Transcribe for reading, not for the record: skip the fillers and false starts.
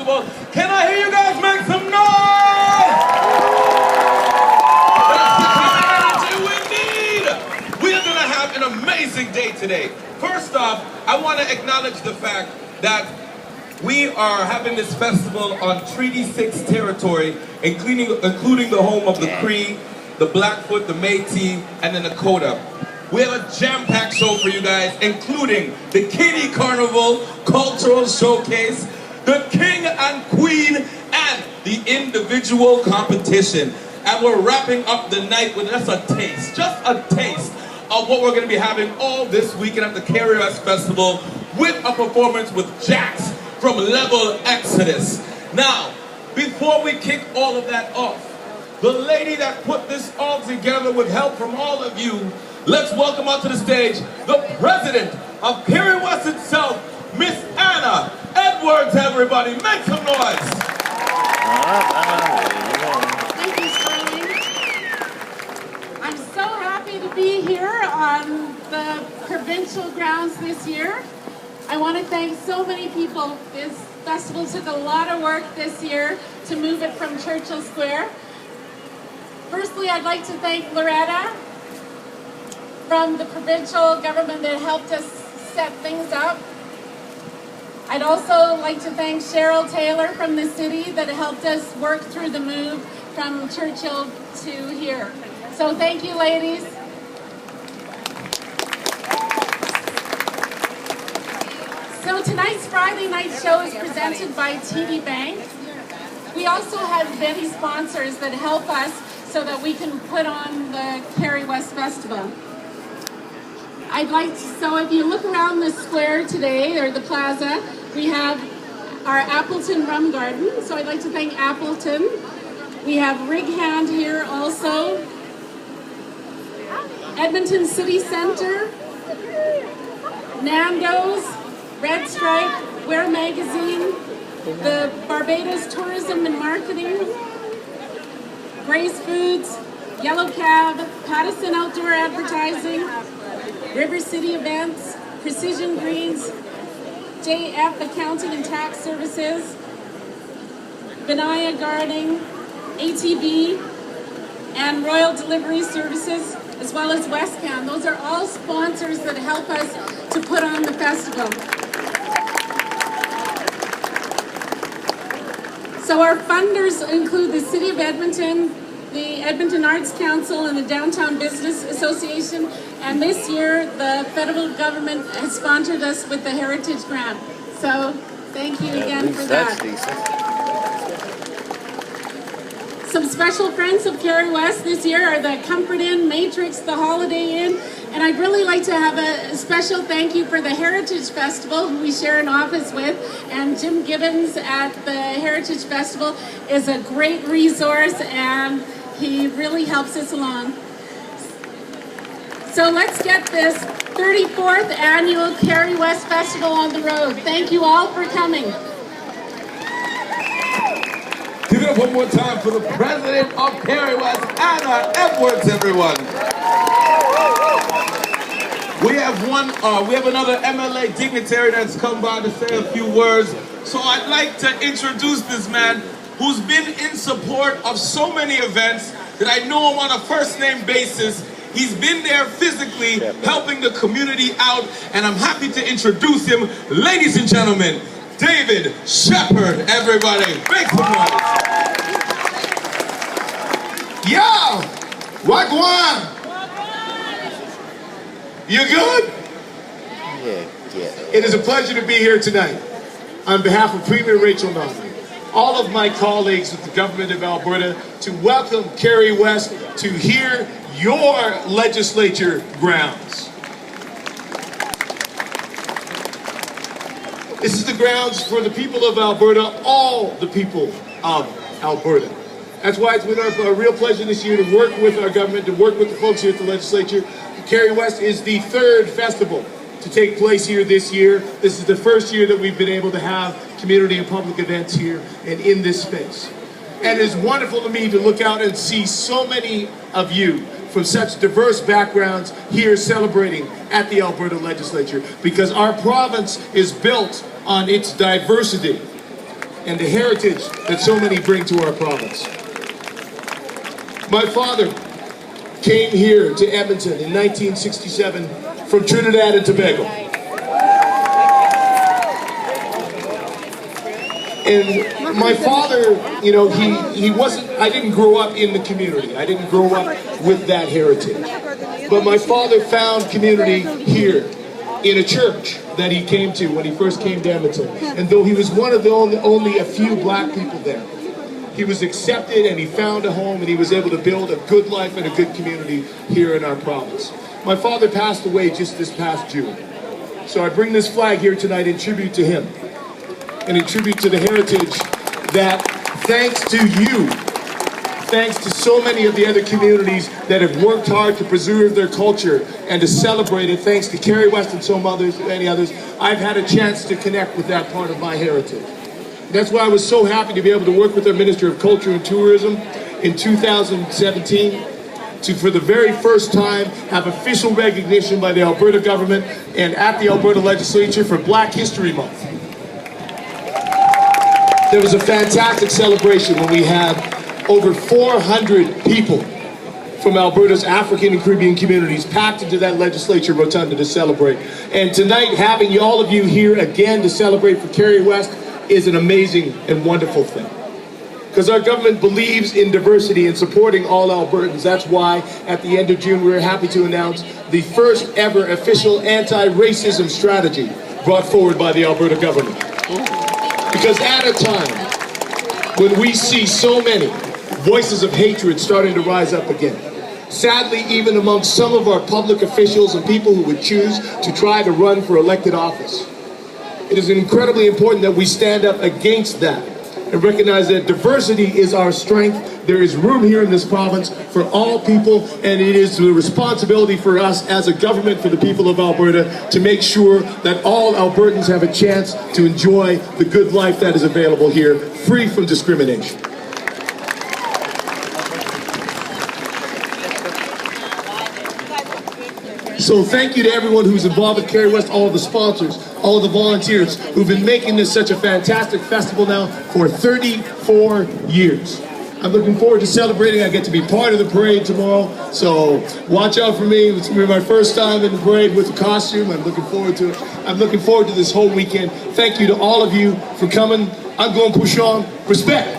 Festival. Can I hear you guys make some noise? That's the kind of energy we need. We are going to have an amazing day today. First off, I want to acknowledge the fact that we are having this festival on Treaty 6 territory, including the home of the Cree, the Blackfoot, the Métis, and the Nakota. We have a jam-packed show for you guys, including the Kitty Carnival Cultural Showcase, the King and Queen, and the individual competition. And we're wrapping up the night with just a taste of what we're going to be having all this weekend at the cariwest Festival with a performance with Jax from Level Exodus. Now, before we kick all of that off, the lady that put this all together with help from all of you, let's welcome onto the stage the president of cariwest itself, Miss Anna Edwards, everybody. Make some noise. Thank you, Sterling. I'm so happy to be here on the provincial grounds this year. I want to thank so many people. This festival took a lot of work this year to move it from Churchill Square. Firstly, I'd like to thank Loretta from the provincial government that helped us set things up. I'd also like to thank Cheryl Taylor from the city that helped us work through the move from Churchill to here. So thank you, ladies. So tonight's Friday night show is presented by TD Bank. We also have many sponsors that help us so that we can put on the cariwest Festival. So if you look around the square today, or the plaza, we have our Appleton Rum Garden. So I'd like to thank Appleton. We have Rig Hand here also. Edmonton City Centre, Nando's, Red Stripe, Wear Magazine, the Barbados Tourism and Marketing, Grace Foods, Yellow Cab, Pattison Outdoor Advertising, River City Events, Precision Greens, JF Accounting and Tax Services, Benaya Gardening, ATV, and Royal Delivery Services, as well as Westcam. Those are all sponsors that help us to put on the festival. So our funders include the City of Edmonton, the Edmonton Arts Council, and the Downtown Business Association. And this year, the federal government has sponsored us with the Heritage Grant. So thank you again for that. Some special friends of cariwest this year are the Comfort Inn, Matrix, the Holiday Inn, and I'd really like to have a special thank you for the Heritage Festival, who we share an office with, and Jim Gibbons at the Heritage Festival is a great resource, and he really helps us along. So let's get this 34th annual cariwest Festival on the road. Thank you all for coming. Give it up one more time for the president of cariwest, Anna Edwards, everyone. We have another MLA dignitary that's come by to say a few words. So I'd like to introduce this man who's been in support of so many events that I know him on a first name basis. He's been there physically helping the community out, and I'm happy to introduce him, ladies and gentlemen, David Shepherd, everybody. Make some noise. Yo! Wagwan! You good? Yeah. It is a pleasure to be here tonight. On behalf of Premier Rachel Notley, all of my colleagues with the government of Alberta, to welcome cariwest to here your legislature grounds. This is the grounds for the people of Alberta, all the people of Alberta. That's why it's been a real pleasure this year to work with our government, to work with the folks here at the legislature. cariwest is the third festival to take place here this year. This is the first year that we've been able to have community and public events here and in this space. And it's wonderful to me to look out and see so many of you from such diverse backgrounds here celebrating at the Alberta Legislature, because our province is built on its diversity. and the heritage that so many bring to our province. My father came here to Edmonton in 1967 from Trinidad and Tobago. And my father, you know, he wasn't, I didn't grow up in the community. I didn't grow up with that heritage. But my father found community here in a church that he came to when he first came to Edmonton. And though he was one of the only a few black people there, he was accepted and he found a home and he was able to build a good life and a good community here in our province. My father passed away just this past June. So I bring this flag here tonight in tribute to him and in tribute to the heritage that, thanks to you, thanks to so many of the other communities that have worked hard to preserve their culture and to celebrate it, thanks to cariwest and so many others, I've had a chance to connect with that part of my heritage. That's why I was so happy to be able to work with our Minister of Culture and Tourism in 2017 to, for the very first time, have official recognition by the Alberta government and at the Alberta Legislature for Black History Month. There was a fantastic celebration when we had over 400 people from Alberta's African and Caribbean communities packed into that legislature rotunda to celebrate. And tonight, having all of you here again to celebrate for cariwest is an amazing and wonderful thing. Because our government believes in diversity and supporting all Albertans. That's why at the end of June we're happy to announce the first ever official anti-racism strategy brought forward by the Alberta government. Because at a time when we see so many voices of hatred starting to rise up again, sadly even amongst some of our public officials and people who would choose to try to run for elected office, it is incredibly important that we stand up against that and recognize that diversity is our strength. There is room here in this province for all people, and it is the responsibility for us as a government, for the people of Alberta, to make sure that all Albertans have a chance to enjoy the good life that is available here, free from discrimination. So thank you to everyone who's involved with cariwest, all of the sponsors, all of the volunteers who've been making this such a fantastic festival now for 34 years. I'm looking forward to celebrating. I get to be part of the parade tomorrow, so watch out for me. It's going to be my first time in the parade with the costume. I'm looking forward to it. I'm looking forward to this whole weekend. Thank you to all of you for coming. I'm going to push on. Respect.